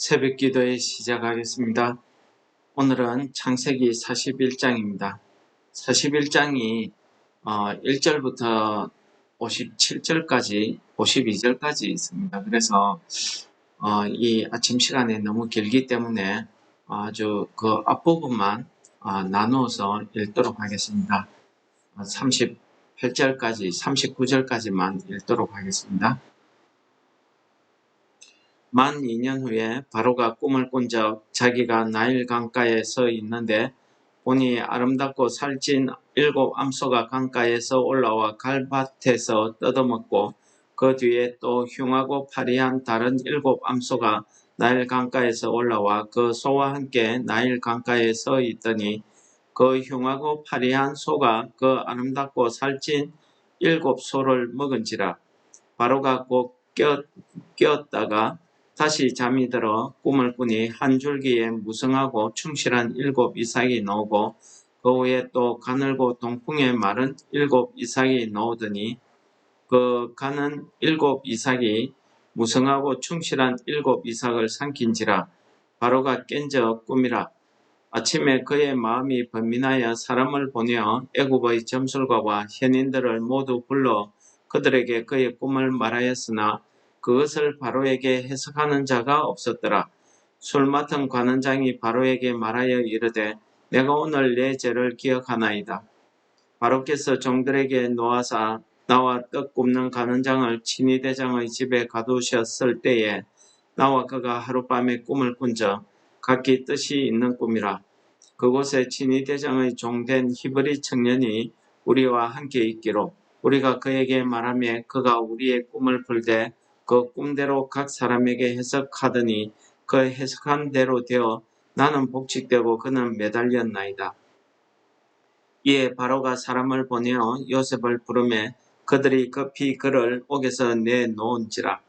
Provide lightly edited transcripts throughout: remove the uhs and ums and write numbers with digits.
새벽 기도에 시작하겠습니다. 오늘은 창세기 41장입니다. 41장이 1절부터 57절까지, 52절까지 있습니다. 그래서 이 아침 시간에 너무 길기 때문에 아주 그 앞부분만 나누어서 읽도록 하겠습니다. 38절까지, 39절까지만 읽도록 하겠습니다. 만 2년 후에 바로가 꿈을 꾼 적 자기가 나일 강가에 서 있는데 보니 아름답고 살찐 7 암소가 강가에서 올라와 갈밭에서 뜯어먹고 그 뒤에 또 흉하고 파리한 다른 7 암소가 나일 강가에서 올라와 그 소와 함께 나일 강가에 서 있더니 그 흉하고 파리한 소가 그 아름답고 살찐 7 소를 먹은지라. 바로가 곧 깨었다가 다시 잠이 들어 꿈을 꾸니 한 줄기에 무성하고 충실한 7 이삭이 나오고 그 후에 또 가늘고 동풍에 마른 7 이삭이 나오더니 그 가는 7 이삭이 무성하고 충실한 7 이삭을 삼킨지라. 바로가 깬 적 꿈이라. 아침에 그의 마음이 번민하여 사람을 보내어 애굽의 점술가와 현인들을 모두 불러 그들에게 그의 꿈을 말하였으나 그것을 바로에게 해석하는 자가 없었더라. 술 맡은 관원장이 바로에게 말하여 이르되 내가 오늘 내 죄를 기억하나이다. 바로께서 종들에게 놓아사 나와 떡 굽는 관원장을 친위대장의 집에 가두셨을 때에 나와 그가 하룻밤에 꿈을 꾼 적 각기 뜻이 있는 꿈이라. 그곳에 친위대장의 종된 히브리 청년이 우리와 함께 있기로 우리가 그에게 말하며 그가 우리의 꿈을 풀되 그 꿈대로 각 사람에게 해석하더니 그 해석한 대로 되어 나는 복직되고 그는 매달렸나이다. 이에 바로가 사람을 보내어 요셉을 부르매 그들이 급히 그를 옥에서 내놓은지라.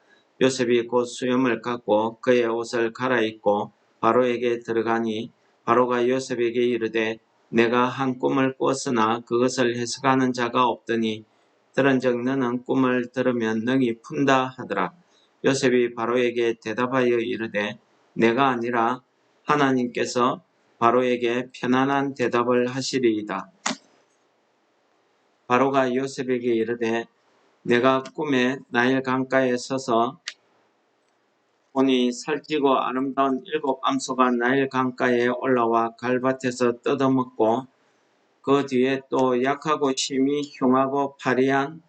요셉이 곧 수염을 깎고 그의 옷을 갈아입고 바로에게 들어가니 바로가 요셉에게 이르되 내가 한 꿈을 꾸었으나 그것을 해석하는 자가 없더니 들은즉 너는 꿈을 들으면 능히 푼다 하더라. 요셉이 바로에게 대답하여 이르되 내가 아니라 하나님께서 바로에게 편안한 대답을 하시리이다. 바로가 요셉에게 이르되 내가 꿈에 나일 강가에 서서 보니 살찌고 아름다운 7 암소가 나일 강가에 올라와 갈밭에서 뜯어먹고 그 뒤에 또 약하고 심히 흉하고 파리한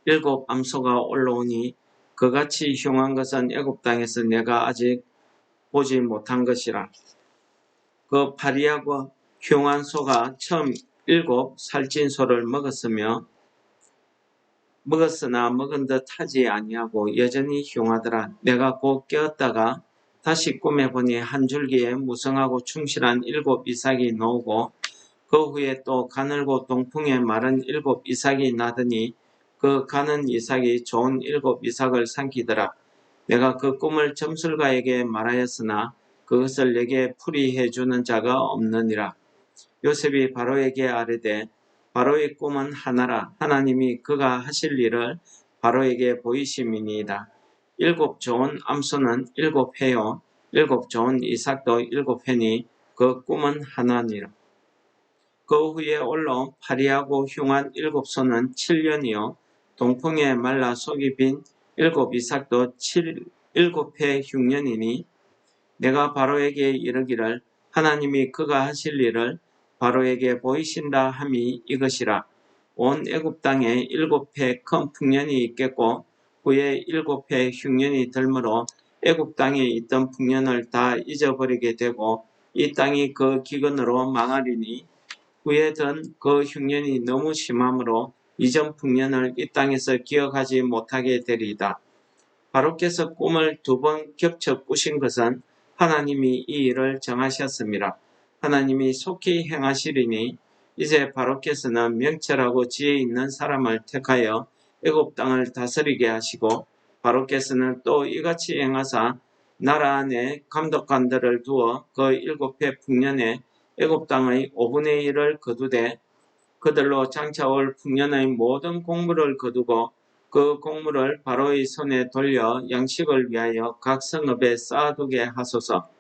7 암소가 올라오니 그같이 흉한 것은 애굽 땅에서 내가 아직 보지 못한 것이라. 그 파리하고 흉한 소가 처음 7 살찐 소를 먹었으나 먹은 듯 하지 아니하고 여전히 흉하더라. 내가 곧 깨었다가 다시 꿈에 보니 한 줄기에 무성하고 충실한 7 이삭이 나오고 그 후에 또 가늘고 동풍에 마른 7 이삭이 나더니 그 가는 이삭이 좋은 7 이삭을 삼키더라. 내가 그 꿈을 점술가에게 말하였으나 그것을 내게 풀이해 주는 자가 없느니라. 요셉이 바로에게 아뢰되 바로의 꿈은 하나라. 하나님이 그가 하실 일을 바로에게 보이심이니이다. 7 좋은 암소는 7 회요 7 좋은 이삭도 7 회니 그 꿈은 하나니라. 그 후에 올라온 파리하고 흉한 7 소는 7년이요 동풍에 말라 속이 빈 7 이삭도 7회 흉년이니 내가 바로에게 이르기를 하나님이 그가 하실 일을 바로에게 보이신다 함이 이것이라. 온 애굽 땅에 7회 큰 풍년이 있겠고 후에 7회 흉년이 들므로 애굽 땅에 있던 풍년을 다 잊어버리게 되고 이 땅이 그 기근으로 망하리니 후에 든 그 흉년이 너무 심함으로 이전 풍년을 이 땅에서 기억하지 못하게 되리이다. 바로께서 꿈을 2번 겹쳐 꾸신 것은 하나님이 이 일을 정하셨습니다. 하나님이 속히 행하시리니 이제 바로께서는 명철하고 지혜 있는 사람을 택하여 애굽 땅을 다스리게 하시고 바로께서는 또 이같이 행하사 나라 안에 감독관들을 두어 그 7회 풍년에 애굽 땅의 5분의 1을 거두되 그들로 장차 올 풍년의 모든 공물을 거두고 그 곡물을 바로의 손에 돌려 양식을 위하여 각 성읍에 쌓아두게 하소서.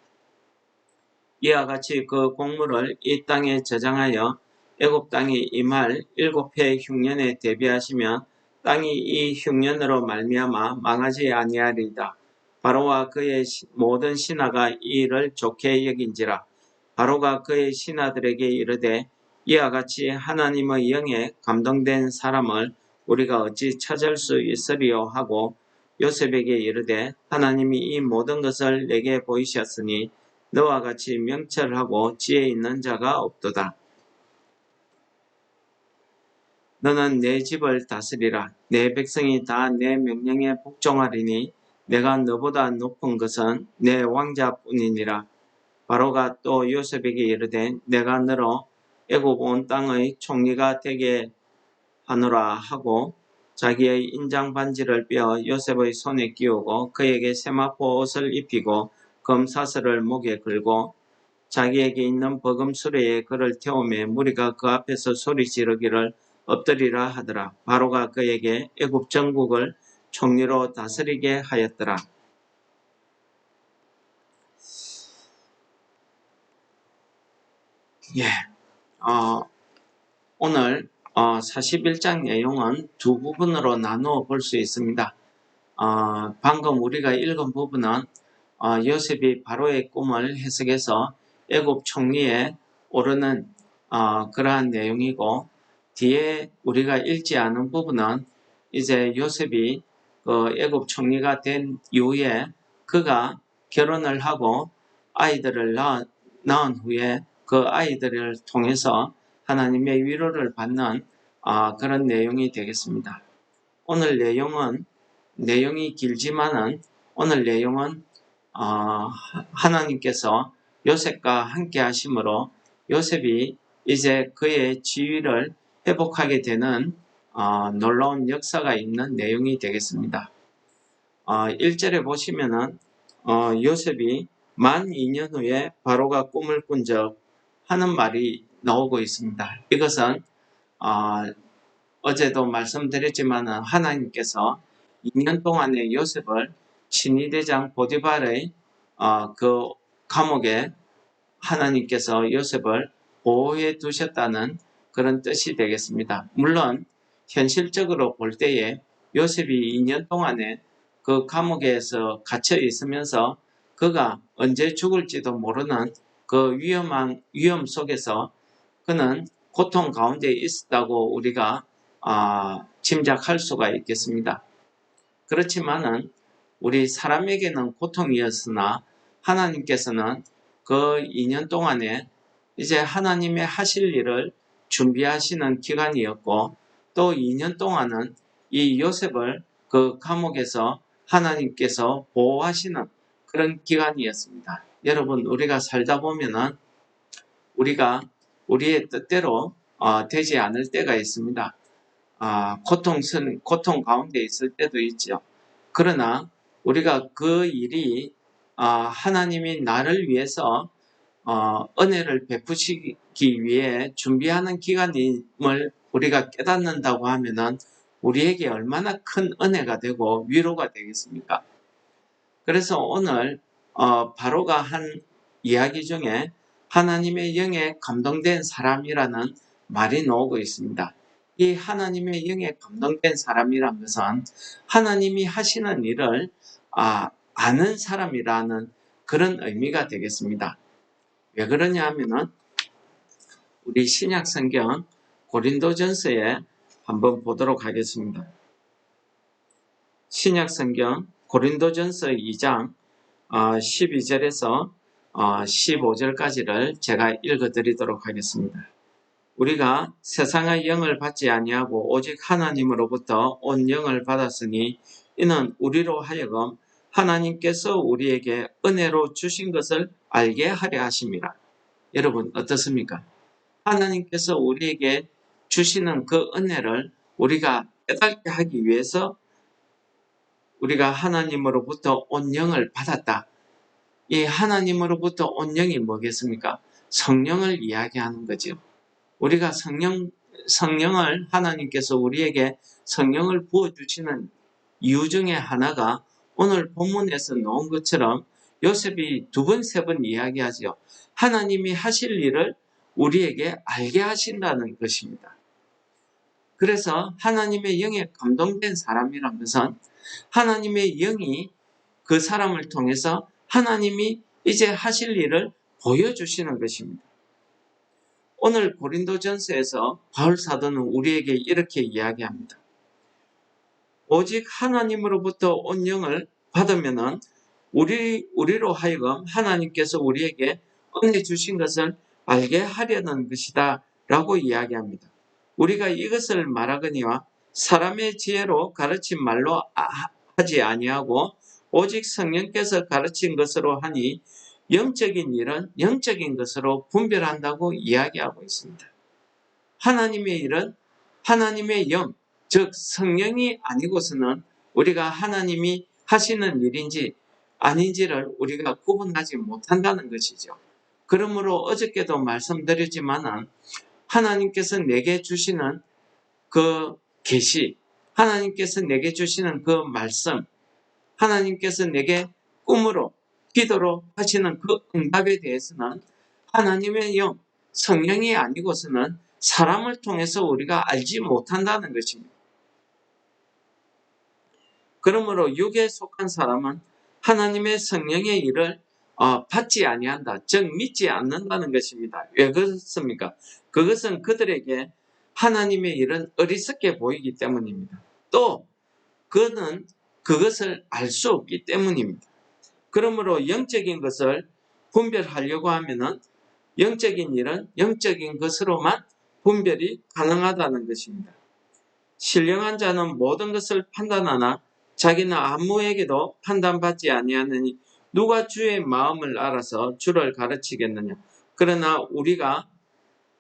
이와 같이 그 곡물을 이 땅에 저장하여 애굽 땅이 임할 7해 흉년에 대비하시면 땅이 이 흉년으로 말미암아 망하지 아니하리이다. 바로와 그의 모든 신하가 이 일을 좋게 여긴지라. 바로가 그의 신하들에게 이르되 이와 같이 하나님의 영에 감동된 사람을 우리가 어찌 찾을 수 있으리요 하고 요셉에게 이르되 하나님이 이 모든 것을 내게 보이셨으니 너와 같이 명철하고 지혜 있는 자가 없도다. 너는 내 집을 다스리라. 내 백성이 다 내 명령에 복종하리니 내가 너보다 높은 것은 내 왕자뿐이니라. 바로가 또 요셉에게 이르되 내가 너로 애굽 온 땅의 총리가 되게 하노라 하고 자기의 인장 반지를 빼어 요셉의 손에 끼우고 그에게 세마포 옷을 입히고 금사슬을 목에 걸고 자기에게 있는 버금 수레에 그를 태우매 무리가 그 앞에서 소리 지르기를 엎드리라 하더라. 바로가 그에게 애굽 전국을 총리로 다스리게 하였더라. 예, 오늘 41장 내용은 두 부분으로 나누어 볼 수 있습니다. 방금 우리가 읽은 부분은 요셉이 바로의 꿈을 해석해서 애굽 총리에 오르는 그러한 내용이고, 뒤에 우리가 읽지 않은 부분은 이제 요셉이 그 애굽 총리가 된 이후에 그가 결혼을 하고 아이들을 낳은 후에 그 아이들을 통해서 하나님의 위로를 받는 그런 내용이 되겠습니다. 오늘 내용이 길지만은 오늘 내용은 하나님께서 요셉과 함께 하심으로 요셉이 이제 그의 지위를 회복하게 되는 놀라운 역사가 있는 내용이 되겠습니다. 1절에 보시면은 요셉이 만 2년 후에 바로가 꿈을 꾼 적 하는 말이 나오고 있습니다. 이것은 어제도 말씀드렸지만 하나님께서 2년 동안의 요셉을 신위대장 보디발의 그 감옥에 하나님께서 요셉을 보호해 두셨다는 그런 뜻이 되겠습니다. 물론 현실적으로 볼 때에 요셉이 2년 동안에 그 감옥에서 갇혀 있으면서 그가 언제 죽을지도 모르는 그 위험 속에서 그는 고통 가운데 있었다고 우리가 짐작할 수가 있겠습니다. 그렇지만은 우리 사람에게는 고통이었으나 하나님께서는 그 2년 동안에 이제 하나님의 하실 일을 준비하시는 기간이었고, 또 2년 동안은 이 요셉을 그 감옥에서 하나님께서 보호하시는 그런 기간이었습니다. 여러분, 우리가 살다 보면은 우리가 우리의 뜻대로 되지 않을 때가 있습니다. 고통 가운데 있을 때도 있죠. 그러나 우리가 그 일이 하나님이 나를 위해서 은혜를 베푸시기 위해 준비하는 기간임을 우리가 깨닫는다고 하면은 우리에게 얼마나 큰 은혜가 되고 위로가 되겠습니까? 그래서 오늘 바로가 한 이야기 중에 하나님의 영에 감동된 사람이라는 말이 나오고 있습니다. 이 하나님의 영에 감동된 사람이란 것은 하나님이 하시는 일을 아는 사람이라는 그런 의미가 되겠습니다. 왜 그러냐 하면은 우리 신약 성경 고린도전서에 한번 보도록 하겠습니다. 신약 성경 고린도전서 2장 12절에서 15절까지를 제가 읽어드리도록 하겠습니다. 우리가 세상의 영을 받지 아니하고 오직 하나님으로부터 온 영을 받았으니 이는 우리로 하여금 하나님께서 우리에게 은혜로 주신 것을 알게 하려 하심이라. 여러분 어떻습니까? 하나님께서 우리에게 주시는 그 은혜를 우리가 깨닫게 하기 위해서 우리가 하나님으로부터 온 영을 받았다. 이 하나님으로부터 온 영이 뭐겠습니까? 성령을 이야기하는 거죠. 우리가 성령을 하나님께서 우리에게 성령을 부어주시는 이유 중에 하나가 오늘 본문에서 나온 것처럼 요셉이 두 번, 세 번 이야기하죠. 하나님이 하실 일을 우리에게 알게 하신다는 것입니다. 그래서 하나님의 영에 감동된 사람이란 것은 하나님의 영이 그 사람을 통해서 하나님이 이제 하실 일을 보여주시는 것입니다. 오늘 고린도전서에서 바울 사도는 우리에게 이렇게 이야기합니다. 오직 하나님으로부터 온 영을 받으면은 우리로 하여금 하나님께서 우리에게 은혜 주신 것을 알게 하려는 것이다 라고 이야기합니다. 우리가 이것을 말하거니와 사람의 지혜로 가르친 말로 하지 아니하고 오직 성령께서 가르친 것으로 하니 영적인 일은 영적인 것으로 분별한다고 이야기하고 있습니다. 하나님의 일은 하나님의 영, 즉 성령이 아니고서는 우리가 하나님이 하시는 일인지 아닌지를 우리가 구분하지 못한다는 것이죠. 그러므로 어저께도 말씀드렸지만 하나님께서 내게 주시는 그 계시, 하나님께서 내게 주시는 그 말씀, 하나님께서 내게 꿈으로, 기도로 하시는 그 응답에 대해서는 하나님의 영, 성령이 아니고서는 사람을 통해서 우리가 알지 못한다는 것입니다. 그러므로 육에 속한 사람은 하나님의 성령의 일을 받지 아니한다. 즉 믿지 않는다는 것입니다. 왜 그렇습니까? 그것은 그들에게 하나님의 일은 어리석게 보이기 때문입니다. 또 그는 그것을 알 수 없기 때문입니다. 그러므로 영적인 것을 분별하려고 하면은 영적인 일은 영적인 것으로만 분별이 가능하다는 것입니다. 신령한 자는 모든 것을 판단하나 자기는 아무에게도 판단받지 아니하느니 누가 주의 마음을 알아서 주를 가르치겠느냐. 그러나 우리가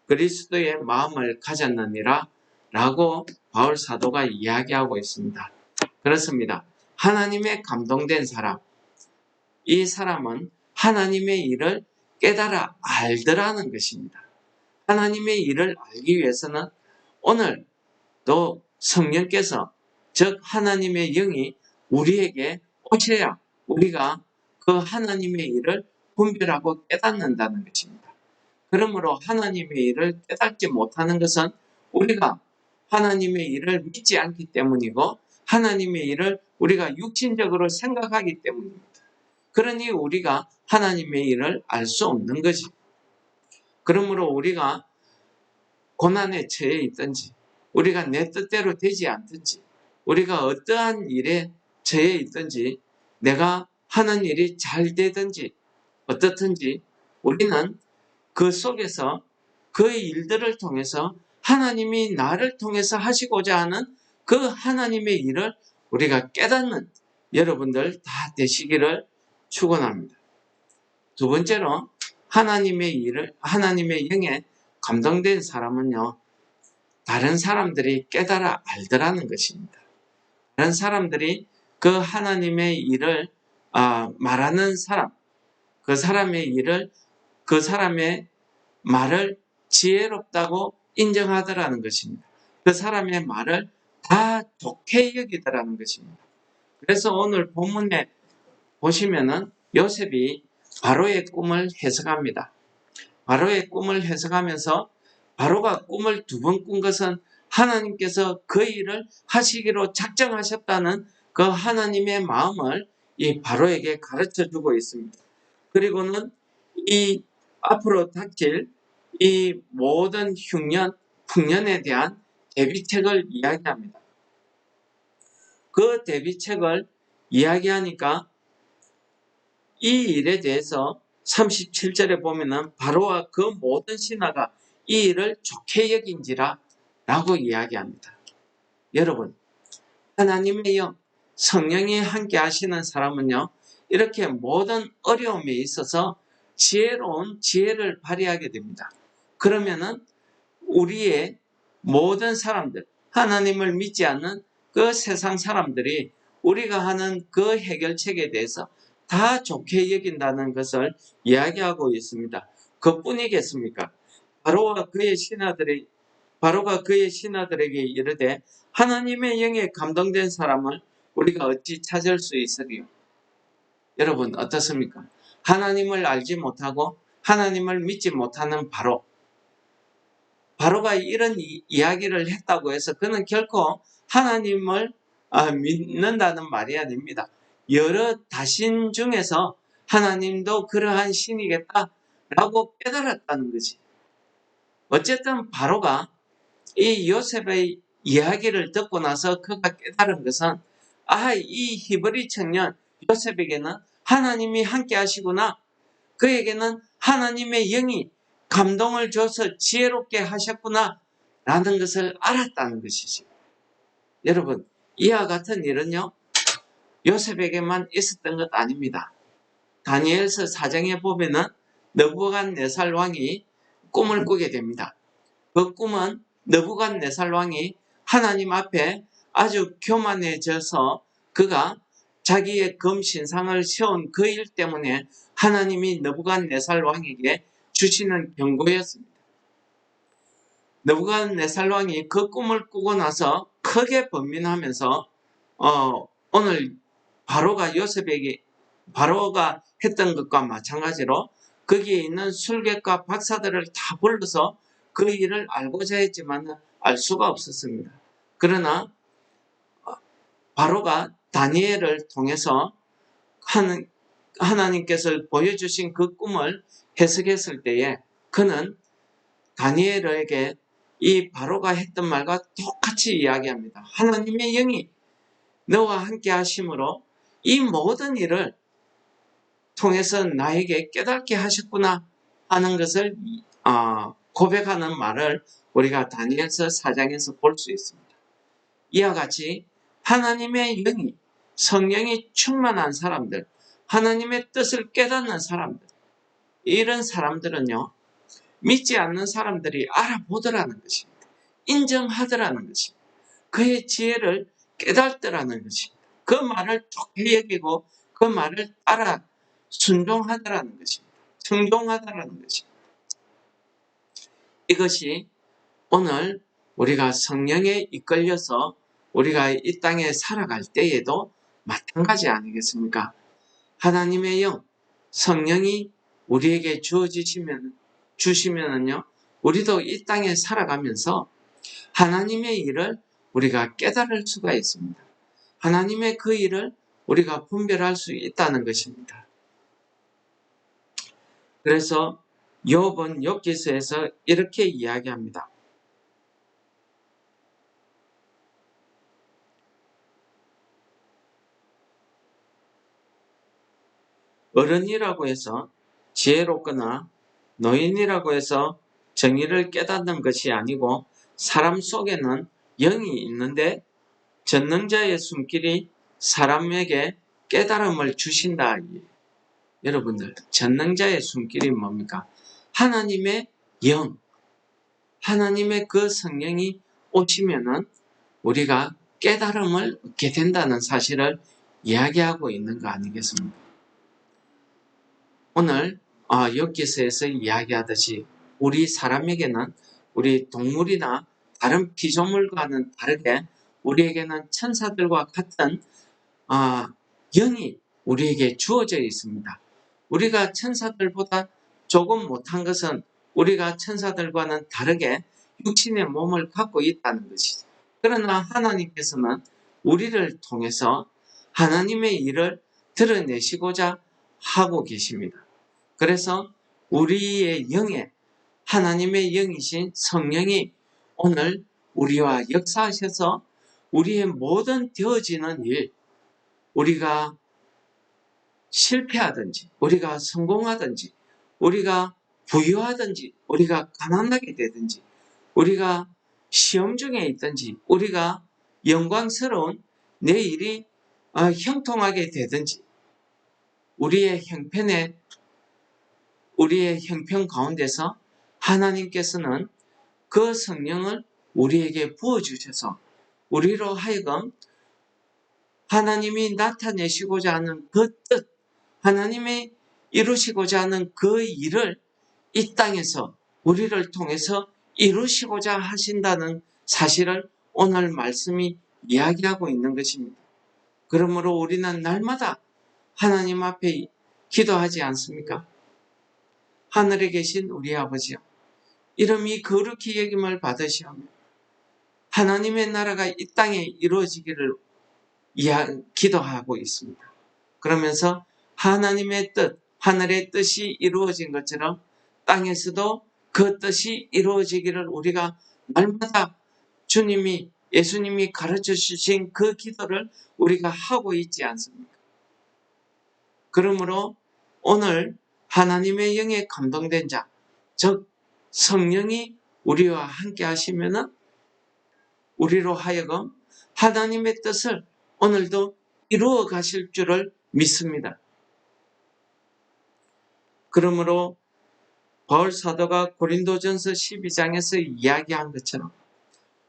그리스도의 마음을 가졌느니라 라고 바울 사도가 이야기하고 있습니다. 그렇습니다. 하나님의 감동된 사람, 이 사람은 하나님의 일을 깨달아 알더라는 것입니다. 하나님의 일을 알기 위해서는 오늘도 성령께서 즉 하나님의 영이 우리에게 오셔야 우리가 그 하나님의 일을 분별하고 깨닫는다는 것입니다. 그러므로 하나님의 일을 깨닫지 못하는 것은 우리가 하나님의 일을 믿지 않기 때문이고 하나님의 일을 우리가 육신적으로 생각하기 때문입니다. 그러니 우리가 하나님의 일을 알 수 없는 거지. 그러므로 우리가 고난에 처해 있든지 우리가 내 뜻대로 되지 않든지 우리가 어떠한 일에 처해 있든지 내가 하는 일이 잘 되든지 어떻든지 우리는 그 속에서 그 일들을 통해서 하나님이 나를 통해서 하시고자 하는 그 하나님의 일을 우리가 깨닫는 여러분들 다 되시기를 축원합니다. 두 번째로 하나님의 영에 감동된 사람은요, 다른 사람들이 깨달아 알더라는 것입니다. 다른 사람들이 그 하나님의 일을 말하는 사람, 그 사람의 일을, 그 사람의 말을 지혜롭다고 인정하더라는 것입니다. 그 사람의 말을 다 좋게 여기더라는 것입니다. 그래서 오늘 본문에 보시면은 요셉이 바로의 꿈을 해석합니다. 바로의 꿈을 해석하면서 바로가 꿈을 두 번 꾼 것은 하나님께서 그 일을 하시기로 작정하셨다는 그 하나님의 마음을 이 바로에게 가르쳐 주고 있습니다. 그리고는 이 앞으로 닥칠 이 모든 흉년, 풍년에 대한 대비책을 이야기합니다. 그 대비책을 이야기하니까 이 일에 대해서 37절에 보면은 바로와 그 모든 신하가 이 일을 좋게 여긴지라 라고 이야기합니다. 여러분, 하나님의 영, 성령이 함께 하시는 사람은요, 이렇게 모든 어려움에 있어서 지혜로운 지혜를 발휘하게 됩니다. 그러면은 우리의 모든 사람들, 하나님을 믿지 않는 그 세상 사람들이 우리가 하는 그 해결책에 대해서 다 좋게 여긴다는 것을 이야기하고 있습니다. 그뿐이겠습니까? 바로와 그의 신하들이 바로가 그의 신하들에게 이르되 하나님의 영에 감동된 사람을 우리가 어찌 찾을 수 있으리요? 여러분 어떻습니까? 하나님을 알지 못하고 하나님을 믿지 못하는 바로가 이런 이야기를 했다고 해서 그는 결코 하나님을 믿는다는 말이 아닙니다. 여러 다신 중에서 하나님도 그러한 신이겠다라고 깨달았다는 거지. 어쨌든 바로가 이 요셉의 이야기를 듣고 나서 그가 깨달은 것은 이 히브리 청년 요셉에게는 하나님이 함께 하시구나. 그에게는 하나님의 영이 감동을 줘서 지혜롭게 하셨구나 라는 것을 알았다는 것이죠. 여러분 이와 같은 일은요 요셉에게만 있었던 것 아닙니다. 다니엘서 4장에 보면은 느부갓네살 왕이 꿈을 꾸게 됩니다. 그 꿈은 느부갓네살 왕이 하나님 앞에 아주 교만해져서 그가 자기의 금신상을 세운 그 일 때문에 하나님이 느부갓네살 왕에게 주시는 경고였습니다. 느부갓네살 왕이 그 꿈을 꾸고 나서 크게 번민하면서 오늘 바로가 했던 것과 마찬가지로 거기에 있는 술객과 박사들을 다 불러서 그 일을 알고자 했지만 알 수가 없었습니다. 그러나 바로가 다니엘을 통해서 하나님께서 보여주신 그 꿈을 해석했을 때에 그는 다니엘에게 이 바로가 했던 말과 똑같이 이야기합니다. 하나님의 영이 너와 함께 하심으로 이 모든 일을 통해서 나에게 깨닫게 하셨구나 하는 것을 고백하는 말을 우리가 다니엘서 4장에서 볼 수 있습니다. 이와 같이 하나님의 영이 성령이 충만한 사람들, 하나님의 뜻을 깨닫는 사람들, 이런 사람들은요 믿지 않는 사람들이 알아보더라는 것입니다. 인정하더라는 것입니다. 그의 지혜를 깨닫더라는 것입니다. 그 말을 좋게 여기고 그 말을 따라 순종하더라는 것입니다. 청종하더라는 것입니다. 이것이 오늘 우리가 성령에 이끌려서 우리가 이 땅에 살아갈 때에도 마찬가지 아니겠습니까? 하나님의 영, 성령이 우리에게 주시면은요, 우리도 이 땅에 살아가면서 하나님의 일을 우리가 깨달을 수가 있습니다. 하나님의 그 일을 우리가 분별할 수 있다는 것입니다. 그래서 욥은 욥기서에서 이렇게 이야기합니다. 어른이라고 해서 지혜롭거나 노인이라고 해서 정의를 깨닫는 것이 아니고 사람 속에는 영이 있는데 전능자의 손길이 사람에게 깨달음을 주신다. 여러분들 전능자의 손길이 뭡니까? 하나님의 영, 하나님의 그 성령이 오시면은 우리가 깨달음을 얻게 된다는 사실을 이야기하고 있는 거 아니겠습니까? 오늘 욥기서에서 이야기하듯이 우리 사람에게는 우리 동물이나 다른 피조물과는 다르게 우리에게는 천사들과 같은 영이 우리에게 주어져 있습니다. 우리가 천사들보다 조금 못한 것은 우리가 천사들과는 다르게 육신의 몸을 갖고 있다는 것이죠. 그러나 하나님께서는 우리를 통해서 하나님의 일을 드러내시고자 하고 계십니다. 그래서 우리의 영에 하나님의 영이신 성령이 오늘 우리와 역사하셔서 우리의 모든 되어지는 일, 우리가 실패하든지, 우리가 성공하든지, 우리가 부유하든지, 우리가 가난하게 되든지, 우리가 시험 중에 있든지, 우리가 영광스러운 내 일이 형통하게 되든지, 우리의 형편 가운데서 하나님께서는 그 성령을 우리에게 부어주셔서 우리로 하여금 하나님이 나타내시고자 하는 그 뜻, 하나님이 이루시고자 하는 그 일을 이 땅에서 우리를 통해서 이루시고자 하신다는 사실을 오늘 말씀이 이야기하고 있는 것입니다. 그러므로 우리는 날마다 하나님 앞에 기도하지 않습니까? 하늘에 계신 우리 아버지여, 이름이 거룩히 여김을 받으시오며 하나님의 나라가 이 땅에 이루어지기를 기도하고 있습니다. 그러면서 하나님의 뜻, 하늘의 뜻이 이루어진 것처럼 땅에서도 그 뜻이 이루어지기를 우리가 날마다 예수님이 가르쳐 주신 그 기도를 우리가 하고 있지 않습니까? 그러므로 오늘 하나님의 영에 감동된 자, 즉 성령이 우리와 함께 하시면은 우리로 하여금 하나님의 뜻을 오늘도 이루어 가실 줄을 믿습니다. 그러므로 바울 사도가 고린도전서 12장에서 이야기한 것처럼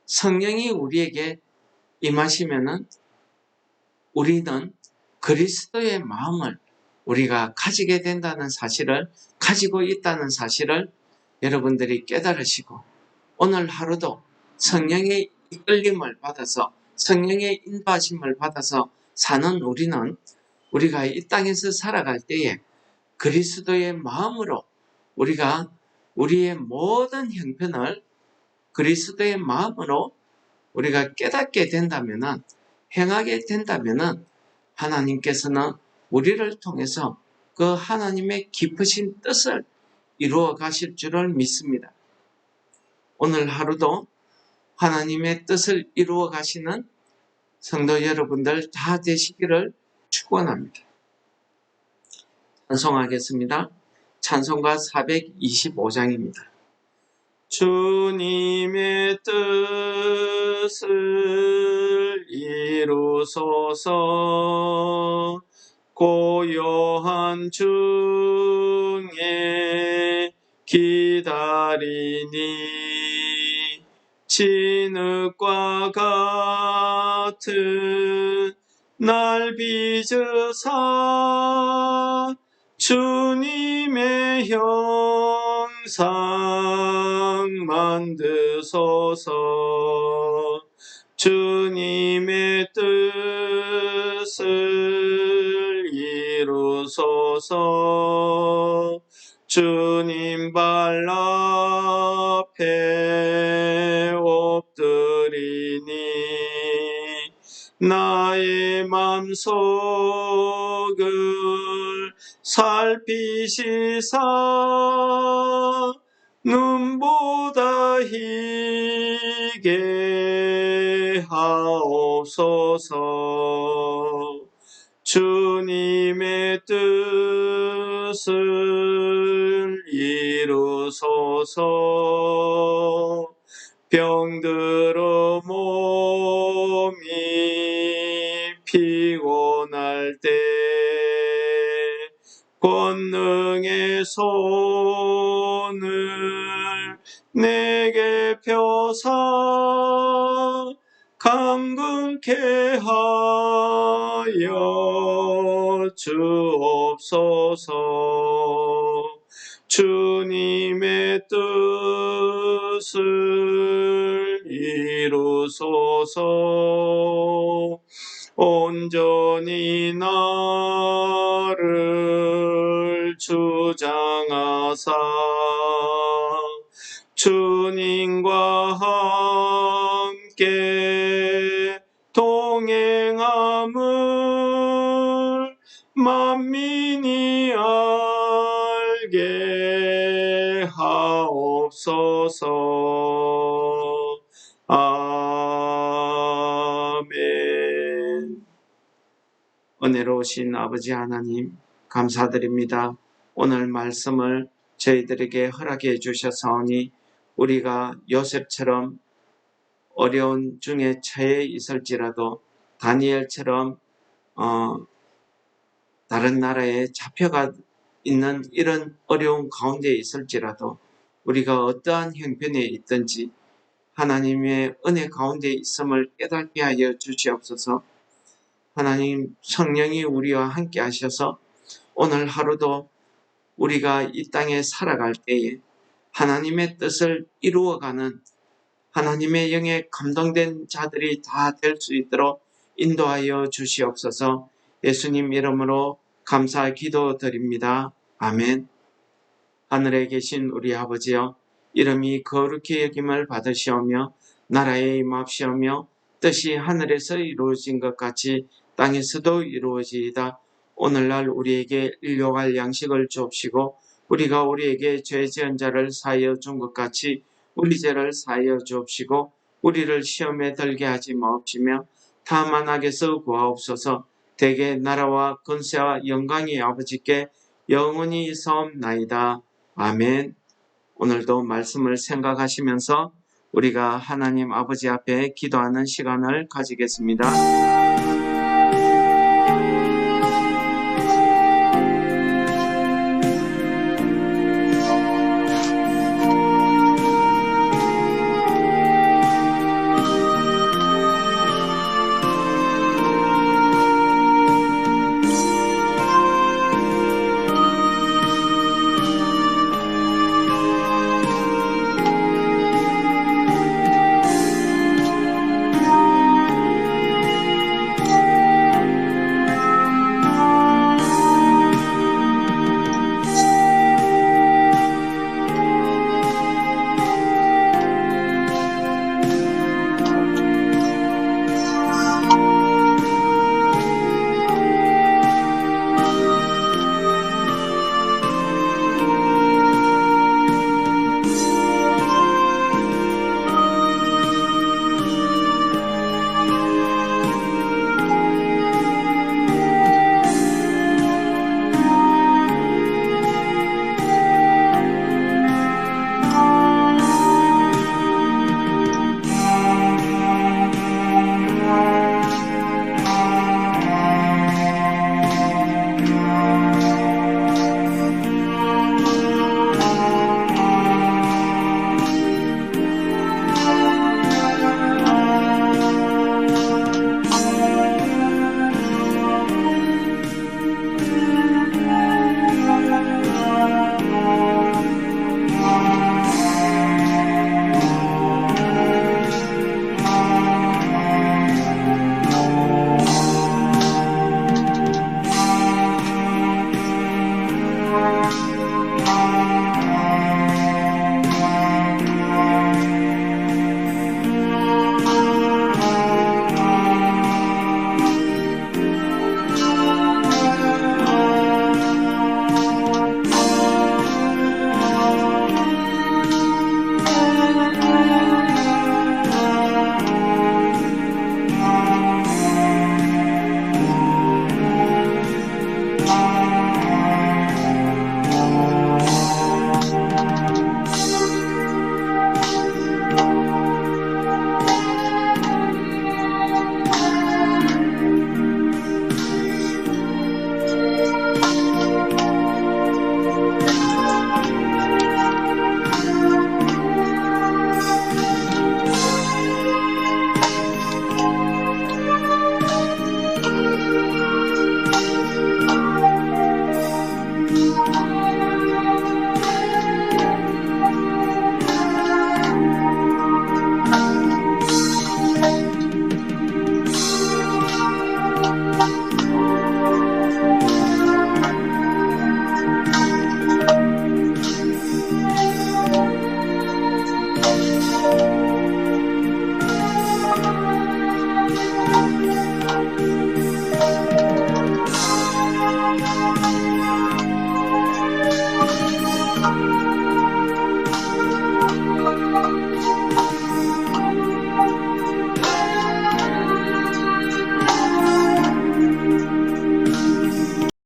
성령이 우리에게 임하시면은 우리는 그리스도의 마음을 우리가 가지게 된다는 사실을, 가지고 있다는 사실을 여러분들이 깨달으시고 오늘 하루도 성령의 이끌림을 받아서, 성령의 인도하심을 받아서 사는 우리는 우리가 이 땅에서 살아갈 때에 그리스도의 마음으로 우리가 우리의 모든 형편을 그리스도의 마음으로 우리가 깨닫게 된다면은, 행하게 된다면은 하나님께서는 우리를 통해서 그 하나님의 깊으신 뜻을 이루어 가실 줄을 믿습니다. 오늘 하루도 하나님의 뜻을 이루어 가시는 성도 여러분들 다 되시기를 축원합니다. 찬송하겠습니다. 찬송가 425장입니다. 주님의 뜻을 이루소서. 고요한 중에 기다리니 진흙과 같은 날 빚으사 주님의 형상 만드소서. 주님의 뜻을 이루소서. 주님 발 앞에 엎드리니 나의 맘속을 살피시사 눈보다 희게 하옵소서. 주님의 뜻을 이루소서. 병들어 몸이 피곤할 때 권능의 손을 내게 펴사 강건케 하여 주옵소서. 주님의 뜻을 이루소서. 온전히 나를 주장하사 주님과 함께 동행함을 만민이 알게 하옵소서. 아멘. 은혜로우신 아버지 하나님, 감사드립니다. 오늘 말씀을 저희들에게 허락해 주셔서니 우리가 요셉처럼 어려운 중에 처해 있을지라도 다니엘처럼 다른 나라에 잡혀가 있는 이런 어려운 가운데 있을지라도 우리가 어떠한 형편에 있든지 하나님의 은혜 가운데 있음을 깨닫게 하여 주시옵소서. 하나님 성령이 우리와 함께 하셔서 오늘 하루도 우리가 이 땅에 살아갈 때에 하나님의 뜻을 이루어가는 하나님의 영에 감동된 자들이 다 될 수 있도록 인도하여 주시옵소서. 예수님 이름으로 감사 기도드립니다. 아멘. 하늘에 계신 우리 아버지여, 이름이 거룩히 여김을 받으시오며 나라에 임합시오며 뜻이 하늘에서 이루어진 것 같이 땅에서도 이루어지이다. 오늘날 우리에게 일용할 양식을 주옵시고 우리가 우리에게 죄 지은 자를 사하여 준 것 같이 우리 죄를 사하여 주옵시고 우리를 시험에 들게 하지 마옵시며 다만 악에서 구하옵소서. 대개 나라와 권세와 영광이 아버지께 영원히 사옵나이다. 아멘. 오늘도 말씀을 생각하시면서 우리가 하나님 아버지 앞에 기도하는 시간을 가지겠습니다.